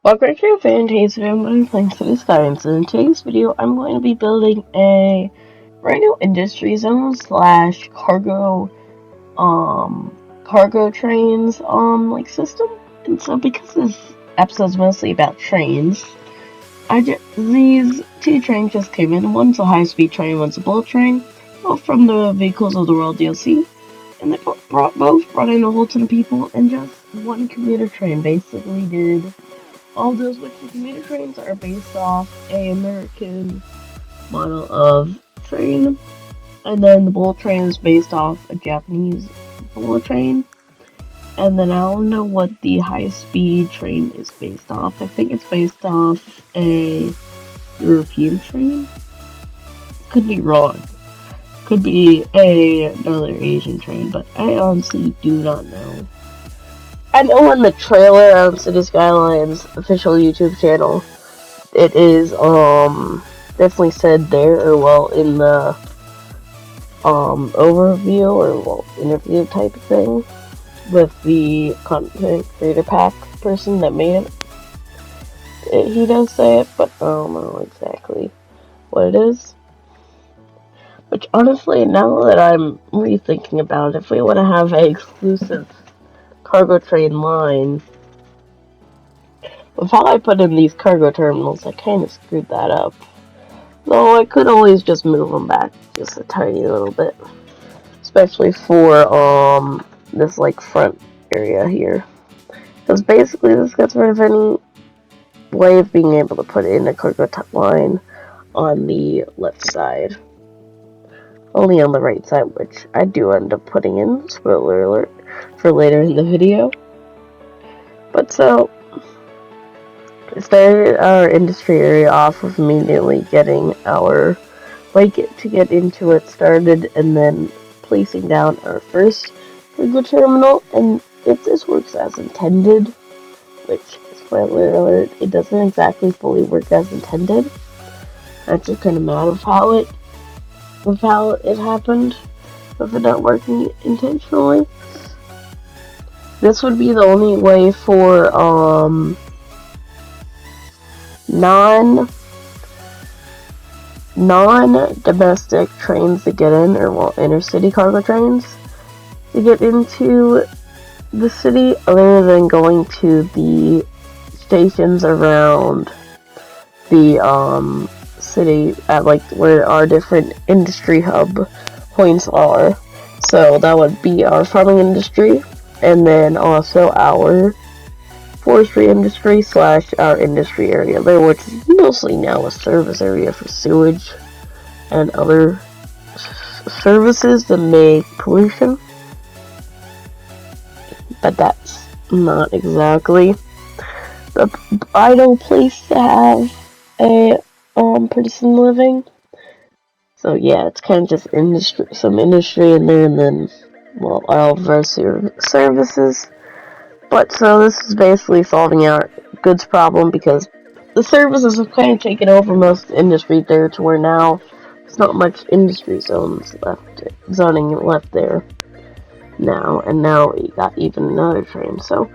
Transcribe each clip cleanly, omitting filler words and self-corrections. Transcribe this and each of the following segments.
Welcome to Fantasy. I'm going to be playing City Skylines. In today's video, I'm going to be building a brand new industry zone slash cargo trains like system. And so because this episode's mostly about trains, these two trains just came in. One's a high-speed train, one's a bullet train, both from the Vehicles of the World DLC. And they both brought in a whole ton of people, and just one commuter train basically did all those, which the commuter trains are based off a American model of train, and then the bullet train is based off a Japanese bullet train, and then I don't know what the high-speed train is based off. I think it's based off a European train. Could be wrong. Could be another Asian train, but I honestly do not know. I know in the trailer on City Skylines official YouTube channel, it is definitely said there, or well, in the overview or well interview type of thing with the content creator pack person that made it. He does say it, but I don't know exactly what it is. Which honestly, now that I'm rethinking about it, if we want to have an exclusive cargo train line, with how I put in these cargo terminals, I kind of screwed that up. Though I could always just move them back just a tiny little bit, especially for this like front area here, because basically this gets rid of any way of being able to put in a cargo line on the left side. Only on the right side, which I do end up putting in, spoiler alert, for later in the video. But so, we started our industry area off with immediately getting our to get into it started, and then placing down our first cargo terminal. And if this works as intended, which, spoiler alert, it doesn't exactly fully work as intended. I'm just kind of mad with how it happened, with it not working intentionally. This would be the only way for non-domestic trains to get in, or well, intercity cargo trains to get into the city, other than going to the stations around the city at like where our different industry hub points are. So that would be our farming industry, and then also our forestry industry slash our industry area there, which is mostly now a service area for sewage and other services that make pollution. But that's not exactly the ideal place to have a person living. So yeah, it's kind of just some industry in there, and then well, all of our services. But so this is basically solving our goods problem, because the services have kind of taken over most of the industry there, to where now there's not much industry zoning left there now, and now we got even another train. So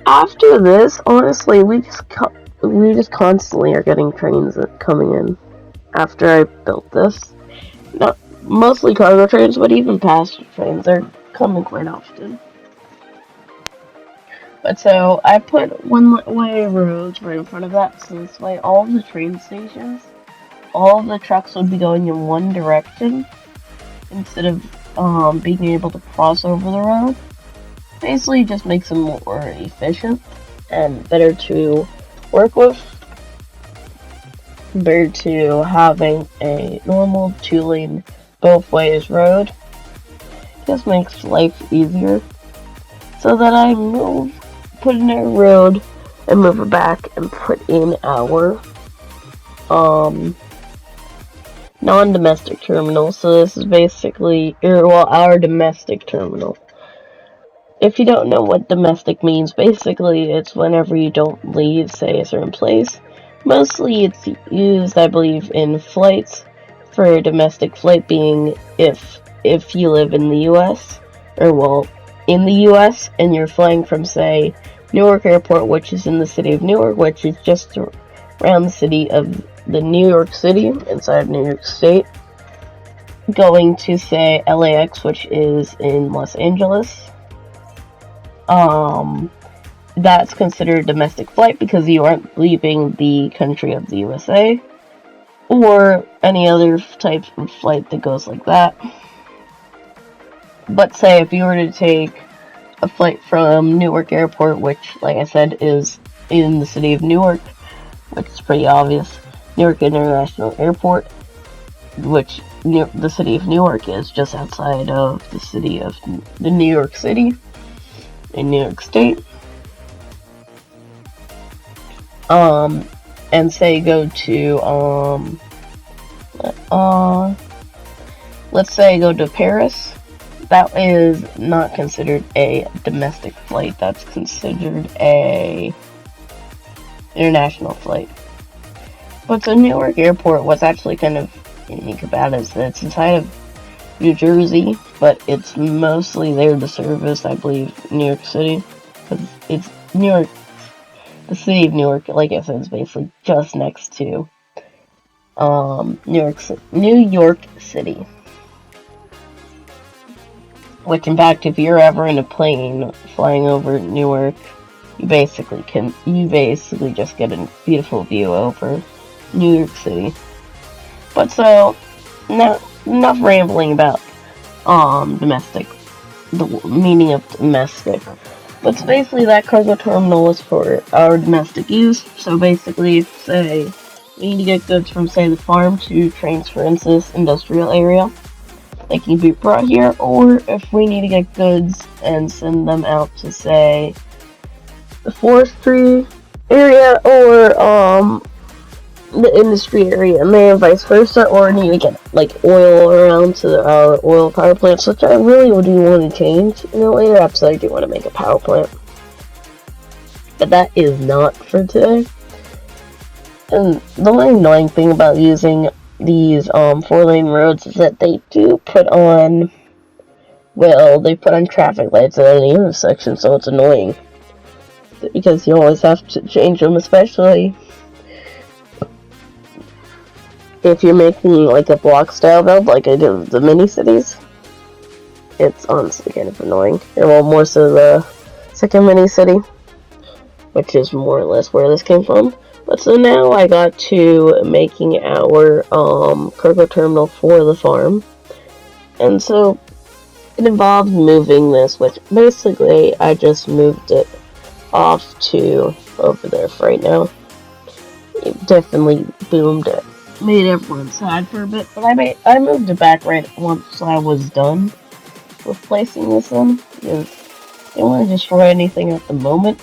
after this, honestly, we just constantly are getting trains coming in after I built this. Not mostly cargo trains, but even passenger trains are coming quite often. But so I put one-way roads right in front of that, so this way all of the train stations, all of the trucks would be going in one direction instead of being able to cross over the road. Basically, just makes them more efficient and better to work with, compared to having a normal two-lane both ways road. Just makes life easier. So that I put in a road and move it back and put in our non-domestic terminal. So this is basically our domestic terminal. If you don't know what domestic means, basically it's whenever you don't leave, say, a certain place. Mostly it's used, I believe, in flights, for a domestic flight being if you live in the US, or well, in the US, and you're flying from, say, Newark Airport, which is in the city of Newark, which is just around the city of the New York City, inside of New York State. Going to say LAX, which is in Los Angeles. That's considered a domestic flight because you aren't leaving the country of the USA, or any other type of flight that goes like that. But say if you were to take a flight from Newark Airport, which, like I said, is in the city of Newark, which is pretty obvious, Newark International Airport, which the city of Newark is just outside of the city of the New York City in New York State. And say go to let's say go to Paris. That is not considered a domestic flight. That's considered a international flight. But the Newark Airport, what's actually kind of unique about it is that it's inside of New Jersey, but it's mostly there to service, I believe, New York City. Because it's New York, the city of Newark, like I said, is basically just next to New York City. Which, in fact, if you're ever in a plane flying over Newark, you basically just get a beautiful view over New York City. But so, now, enough rambling about domestic, the meaning of domestic. But so basically that cargo terminal is for our domestic use. So basically, say we need to get goods from, say, the farm to transfer into this industrial area, they can be brought here, or if we need to get goods and send them out to, say, the forestry area or the industry area, and then vice versa, or need to get like oil around to our oil power plants, which I really do want to change in a later episode. I do want to make a power plant, but that is not for today. And the only annoying thing about using these 4-lane roads is that they do put on, well, they put on traffic lights at any intersection, so it's annoying because you always have to change them, especially if you're making like a block style build like I did with the mini cities. It's honestly kind of annoying. And well, more so the second mini city, which is more or less where this came from. But so now I got to making our cargo terminal for the farm, and so it involved moving this, which basically I just moved it off to over there for right now. It definitely boomed it, made everyone sad for a bit, but I moved it back right once I was done with placing this in, because I didn't want to destroy anything at the moment,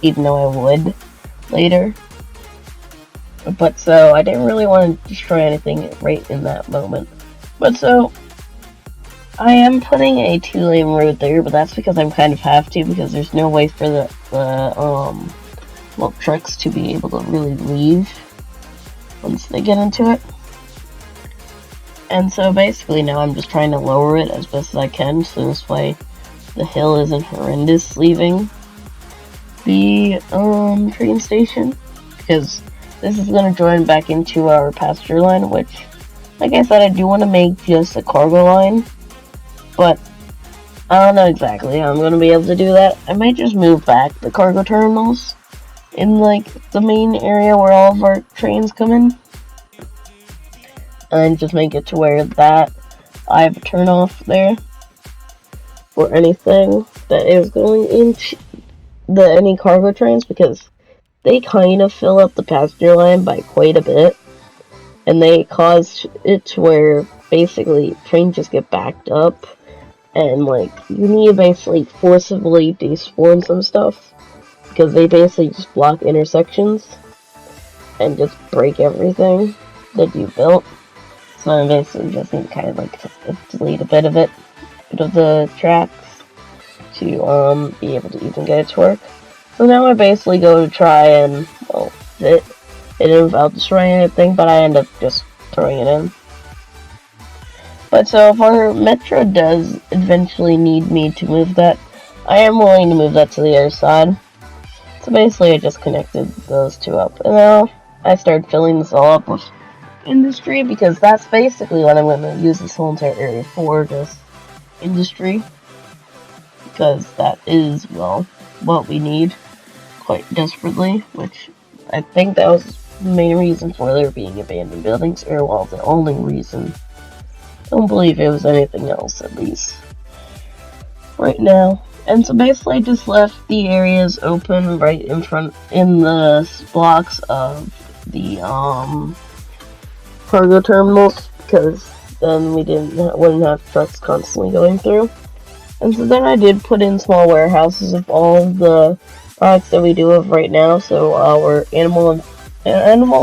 even though I would later. But so I didn't really want to destroy anything right in that moment. But so I am putting a 2-lane road there, but that's because I kind of have to, because there's no way for the trucks to be able to really leave once they get into it. And so basically now I'm just trying to lower it as best as I can, so this way the hill isn't horrendous leaving the train station, because this is going to join back into our passenger line, which, like I said, I do want to make just a cargo line, but I don't know exactly how I'm going to be able to do that. I might just move back the cargo terminals in like the main area where all of our trains come in, and just make it to where that I have a turn off there for anything that is going into any cargo trains, because they kind of fill up the passenger line by quite a bit, and they cause it to where basically trains just get backed up, and like you need to basically forcibly despawn some stuff, because they basically just block intersections and just break everything that you built. So I basically just need to kind of like delete a bit of the tracks to be able to even get it to work. So now I basically go to try and, well, it involved destroying anything, but I end up just throwing it in. But so if our metro does eventually need me to move that, I am willing to move that to the other side. So basically I just connected those two up. And now I started filling this all up with industry because that's basically what I'm going to use this whole entire area for, just industry. Because that is, well, what we need quite desperately, which I think that was the main reason for there being abandoned buildings, or well, the only reason. Don't believe it was anything else, at least right now. And so basically I just left the areas open right in front, in the blocks of the cargo terminals, because then we wouldn't have trucks constantly going through. And so then I did put in small warehouses of all of the products that we do have right now. So our animal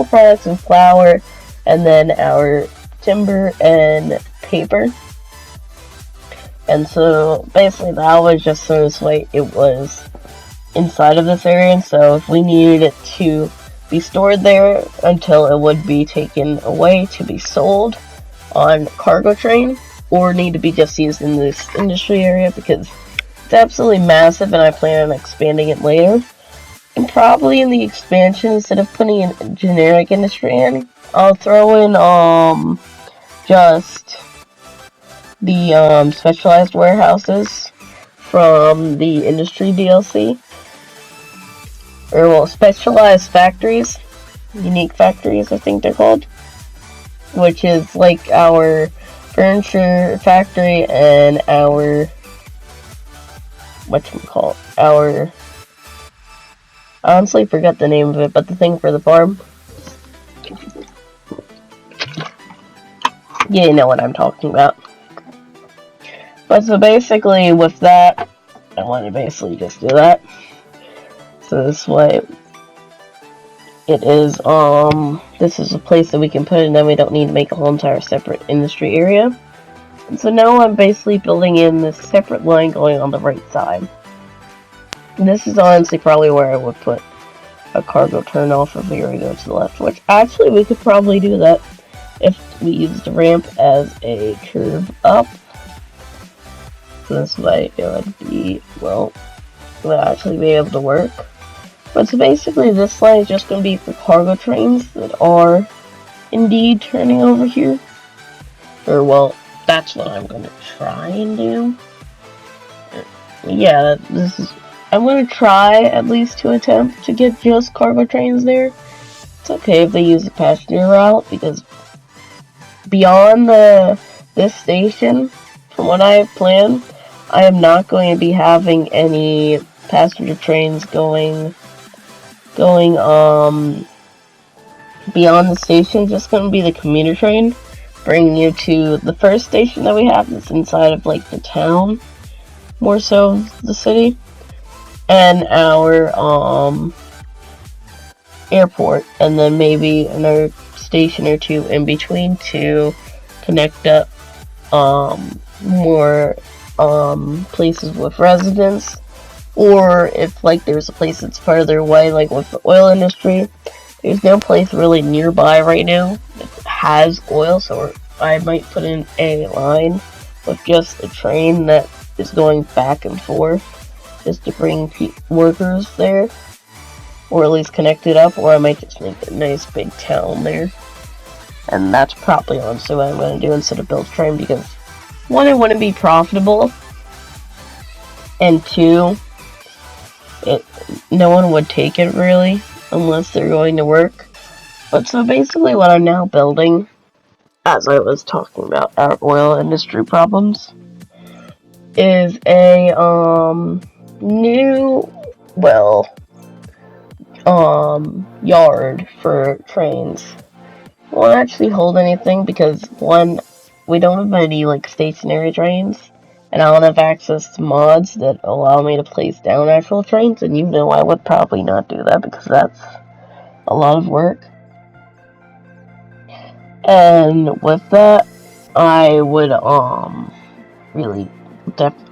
products and flour, and then our timber and paper. And so basically that was just so this way it was inside of this area, and so if we needed it to be stored there until it would be taken away to be sold on cargo train, or need to be just used in this industry area, because it's absolutely massive and I plan on expanding it later. And probably in the expansion, instead of putting in generic industry in, I'll throw in just the specialized warehouses from the industry DLC. Or, well, specialized factories. Unique factories, I think they're called. Which is like our furniture factory and our... whatchamacallit? Our... I honestly forgot the name of it, but the thing for the farm. Yeah, you know what I'm talking about. But so basically with that, I want to basically just do that. So this way, it is, this is a place that we can put it, and then we don't need to make a whole entire separate industry area. And so now I'm basically building in this separate line going on the right side. And this is honestly probably where I would put a cargo turnoff if we were to go to the left, which actually we could probably do that if we used the ramp as a curve up. So this way it would be, well, it would actually be able to work. But so basically this line is just going to be for cargo trains that are indeed turning over here. Or, well, that's what I'm going to try and do. Yeah, I'm going to try at least to attempt to get just cargo trains there. It's okay if they use the passenger route, because beyond this station, from what I have planned, I am not going to be having any passenger trains going beyond the station. Just going to be the commuter train, bringing you to the first station that we have that's inside of like the town, more so the city, and our airport, and then maybe another station or two in between to connect up more places with residents. Or if like there's a place that's further away, like with the oil industry, there's no place really nearby right now that has oil, so I might put in a line with just a train that is going back and forth just to bring workers there, or at least connect it up, or I might just make a nice big town there. And that's probably honestly what I'm going to do instead of build a train, because one, it wouldn't be profitable, and two, no one would take it really unless they're going to work. But so basically what I'm now building, as I was talking about our oil industry problems, is a new, well, yard for trains. It won't actually hold anything because, one, we don't have any like stationary trains, and I don't have access to mods that allow me to place down actual trains, and you know I would probably not do that because that's a lot of work. And with that, I would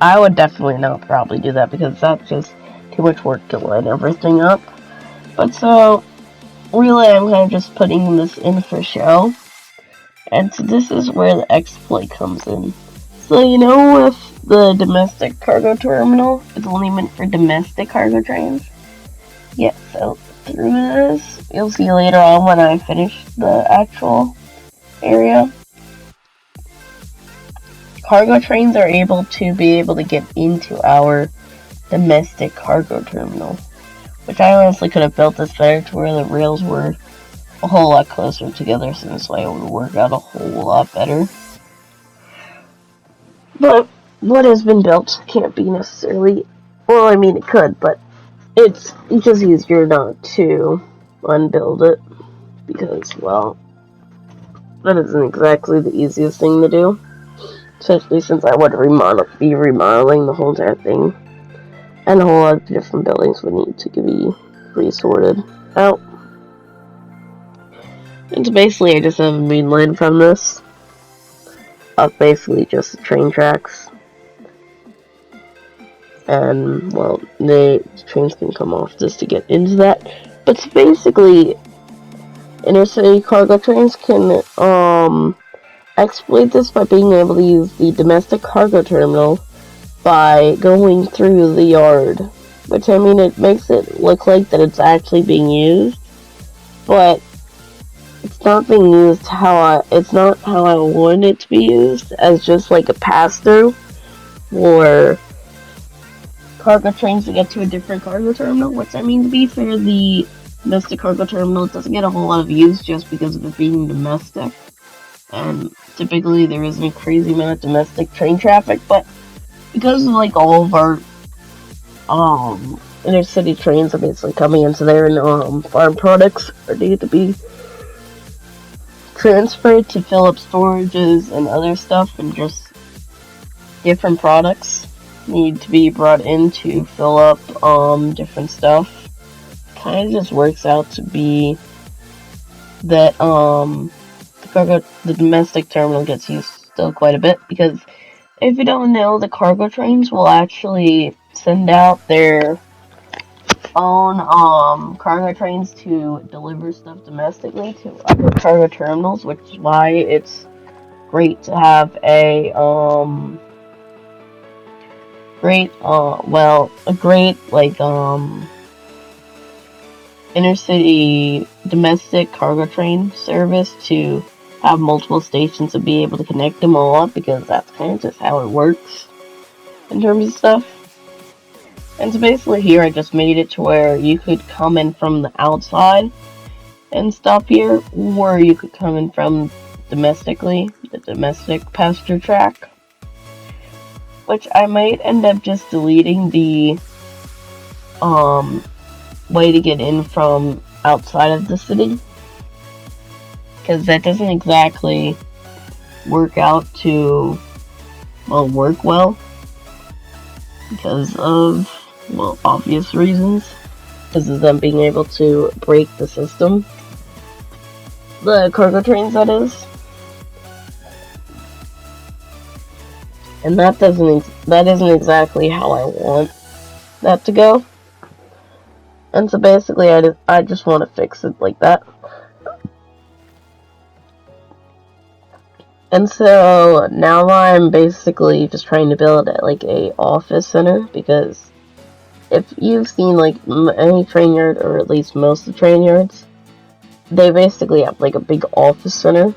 I would definitely not probably do that, because that's just too much work to line everything up. But so really I'm kind of just putting this in for show. And so this is where the exploit comes in. So, you know, with the domestic cargo terminal is only meant for domestic cargo trains. Yeah, so through this, you'll see later on when I finish the actual area, cargo trains are able to get into our domestic cargo terminal, which I honestly could have built this better to where the rails were a whole lot closer together, so this way it would work out a whole lot better. But what has been built can't be necessarily, well, I mean it could, but it's just easier not to unbuild it, because, well, that isn't exactly the easiest thing to do, especially since I would be remodeling the whole entire thing, and a whole lot of different buildings would need to be resorted out. And so basically I just have a main line from this, of basically just the train tracks, and, well, the trains can come off just to get into that, but basically intercity cargo trains can exploit this by being able to use the domestic cargo terminal by going through the yard, which, I mean, it makes it look like that it's actually being used, but it's not being used it's not how I want it to be used, as just like a pass-through for cargo trains to get to a different cargo terminal, which, I mean, to be fair, the domestic cargo terminal doesn't get a whole lot of use just because of it being domestic, and typically there isn't a crazy amount of domestic train traffic, but because of, like, all of our intercity trains are basically coming into there, and farm products are needed to be transferred to fill up storages and other stuff, and just different products need to be brought in to fill up different stuff. Kind of just works out to be that the domestic terminal gets used still quite a bit, because if you don't know, the cargo trains will actually send out their own cargo trains to deliver stuff domestically to other cargo terminals, which is why it's great to have a great intercity domestic cargo train service to have multiple stations to be able to connect them all up, because that's kind of just how it works in terms of stuff. And so basically here I just made it to where you could come in from the outside and stop here, or you could come in from domestically, the domestic passenger track, which I might end up just deleting the way to get in from outside of the city, because that doesn't exactly work well, because of, well, obvious reasons, because of them being able to break the system, the cargo trains, that is. And that isn't exactly how I want that to go. And so basically I just want to fix it like that. And so now I'm basically just trying to build like a office center, because if you've seen like any train yard, or at least most of the train yards, they basically have like a big office center,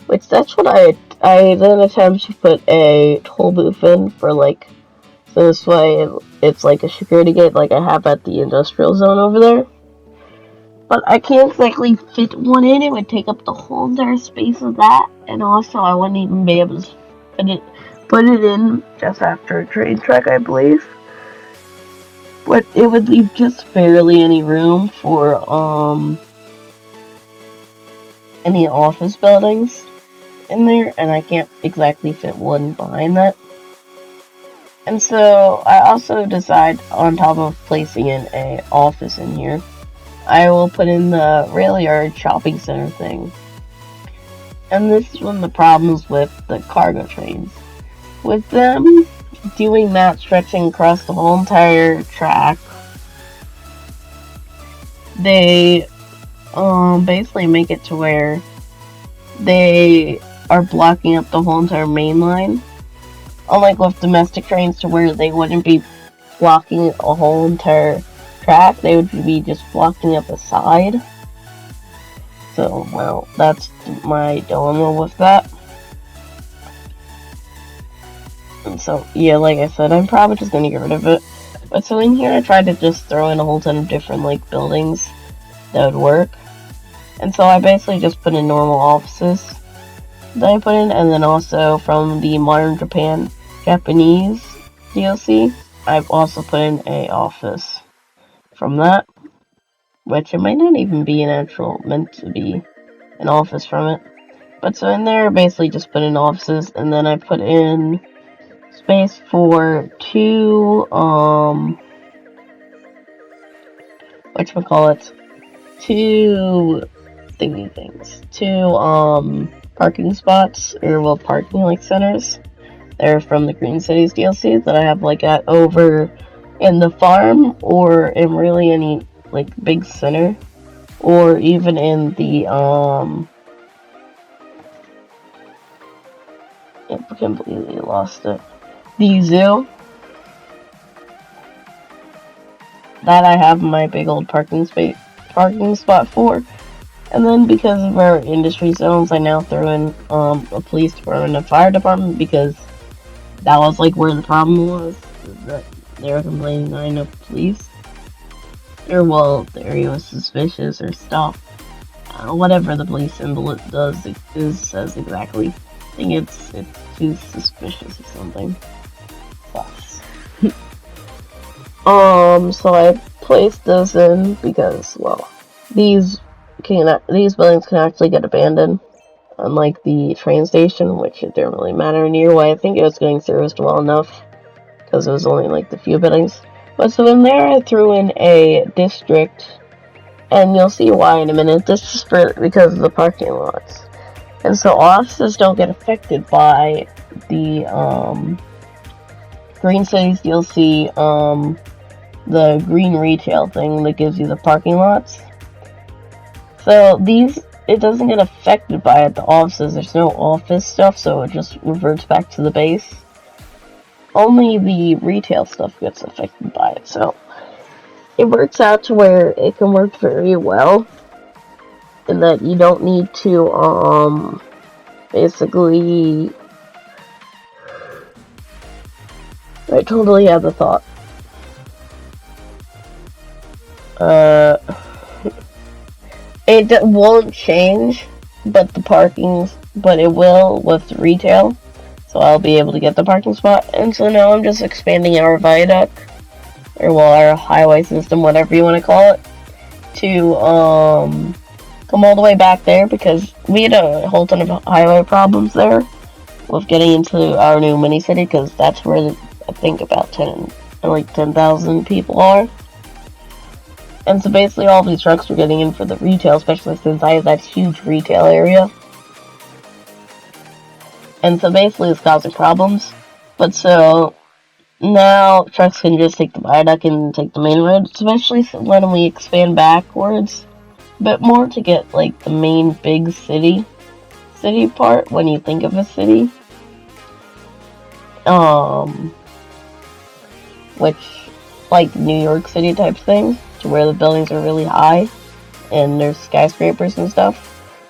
which that's what I then attempt to put a toll booth in for, like, so this way it's like a security gate like I have at the industrial zone over there. But I can't exactly fit one in, it would take up the whole entire space of that, and also I wouldn't even be able to put it in just after a train track, I believe. But it would leave just barely any room for any office buildings in there, and I can't exactly fit one behind that. And so I also decide, on top of placing in an office in here, I will put in the rail yard shopping center thing. And this is one of the problems with the cargo trains. With them doing that, stretching across the whole entire track, they basically make it to where they are blocking up the whole entire main line unlike with domestic trains to where they wouldn't be blocking a whole entire track, they would be just blocking up a side. So, well, that's my dilemma with that. And so, yeah, like I said, I'm probably just gonna get rid of it. But so in here, I tried to just throw in a whole ton of different, like, buildings that would work. And so I basically just put in normal offices that I put in, and then also from the Modern Japanese DLC, I've also put in a office from that, which it might not even be meant to be an office from it. But so in there, I basically just put in offices, and then I put in space for two, two thingy things. Two, parking spots, or, well, parking, like, centers. They're from the Green Cities DLC that I have, like, at over in the farm, or in really any, like, big center, or even in the, I completely lost it. The zoo. That I have my big old parking spot for. And then because of our industry zones, I now throw in a police department and a fire department, because that was like where the problem was, is that they were complaining that I know police. Or, well, the area was suspicious or stuff. Whatever the police symbol says exactly. I think it's too suspicious or something. Plus. So I placed those in because, well, these buildings can actually get abandoned, unlike the train station, which it didn't really matter nearby. I think it was getting serviced well enough, because it was only like the few buildings. But so in there, I threw in a district, and you'll see why in a minute. This is because of the parking lots, and so offices don't get affected by the Green Cities DLC, the green retail thing that gives you the parking lots. So it doesn't get affected by it. The offices, there's no office stuff, so it just reverts back to the base. Only the retail stuff gets affected by it, so it works out to where it can work very well, in that you don't need to, basically... I totally had the thought. It won't change, but it will with retail, so I'll be able to get the parking spot. And so now I'm just expanding our viaduct, or, well, our highway system, whatever you want to call it, to come all the way back there, because we had a whole ton of highway problems there with getting into our new mini city, because that's where I think about 10,000 people are. And so basically all of these trucks were getting in for the retail, especially since I have that huge retail area. And so basically it's causing problems. But so now trucks can just take the viaduct and take the main road, especially when we expand backwards a bit more to get like the main big city part when you think of a city. Which, like New York City type thing, to where the buildings are really high and there's skyscrapers and stuff,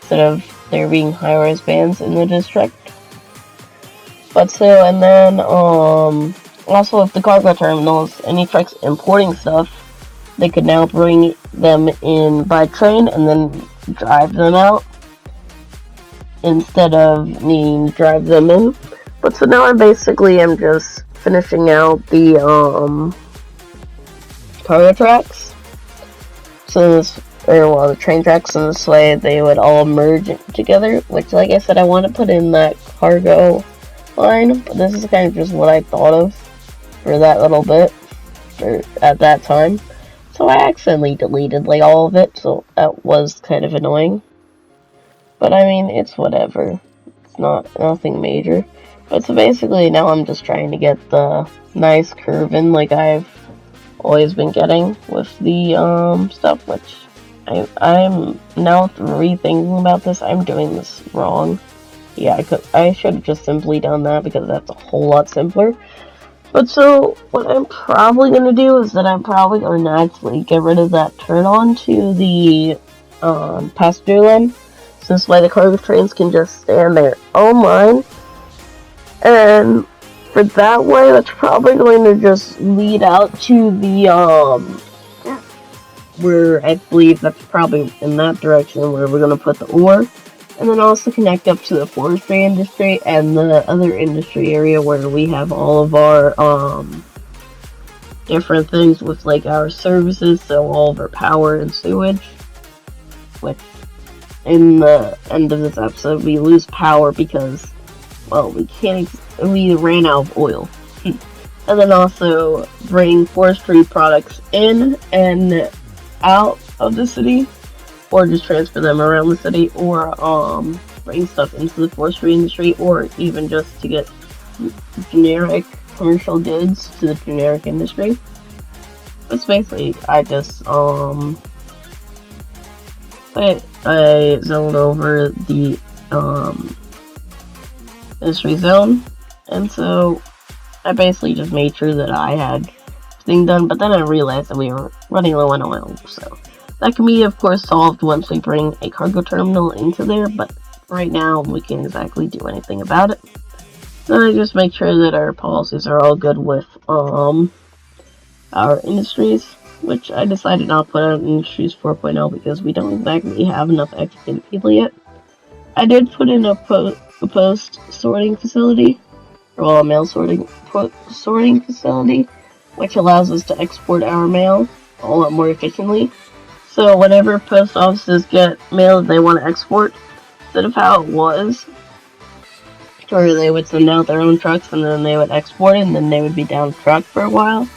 instead of there being high-rise bands in the district. But so, and then also with the cargo terminals, any trucks importing stuff, they could now bring them in by train and then drive them out, instead of needing to drive them in. But so now I basically am just finishing out the cargo tracks. So the train tracks, in this way they would all merge together, which, like I said, I want to put in that cargo line, but this is kind of just what I thought of for that little bit at that time. So I accidentally deleted like all of it, so that was kind of annoying. But I mean, it's whatever. It's nothing major. But so basically now I'm just trying to get the nice curve in like I've always been getting with the stuff, which I'm now rethinking about this. I'm doing this wrong, Yeah, I should have just simply done that because that's a whole lot simpler. But so, what I'm probably going to do is that I'm probably going to actually get rid of that turn on to the passenger lane. So this way the cargo trains can just stay on their own line. And for that way, that's probably going to just lead out to the, where I believe that's probably in that direction where we're going to put the ore. And then also connect up to the forestry industry and the other industry area where we have all of our, different things with, like, our services, so all of our power and sewage. Which, in the end of this episode, we lose power because, well, we ran out of oil. And then also bring forestry products in and out of the city, or just transfer them around the city, or bring stuff into the forestry industry, or even just to get generic commercial goods to the generic industry. But basically, I just I zoned over the industry zone, and so I basically just made sure that I had everything done, but then I realized that we were running low on oil, so that can be, of course, solved once we bring a cargo terminal into there, but right now we can't exactly do anything about it. Then I just make sure that our policies are all good with our industries, which I decided not to put out Industries 4.0 because we don't exactly have enough educated people yet. I did put in a post sorting facility, or a mail sorting facility, which allows us to export our mail a lot more efficiently. So whenever post offices get mail that they want to export, instead of how it was, where they would send out their own trucks and then they would export it and then they would be down truck for a while,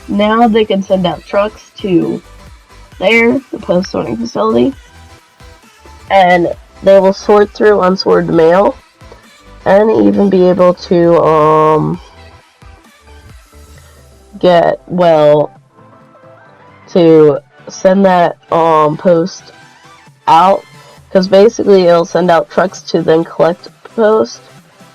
now they can send out trucks to the post sorting facility, and they will sort through unsorted mail and even be able to to send that post out, because basically it'll send out trucks to then collect post,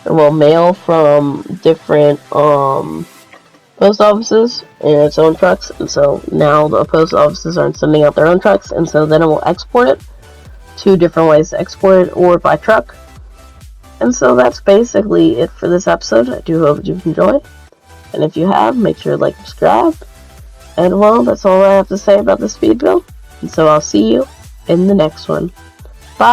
or mail from different post offices in its own trucks, and so now the post offices aren't sending out their own trucks, and so then it will export it. 2 different ways to export it, or by truck. And so that's basically it for this episode. I do hope you've enjoyed, and if you have, make sure to like and subscribe. And well, that's all I have to say about the speed build, and so I'll see you in the next one. Bye!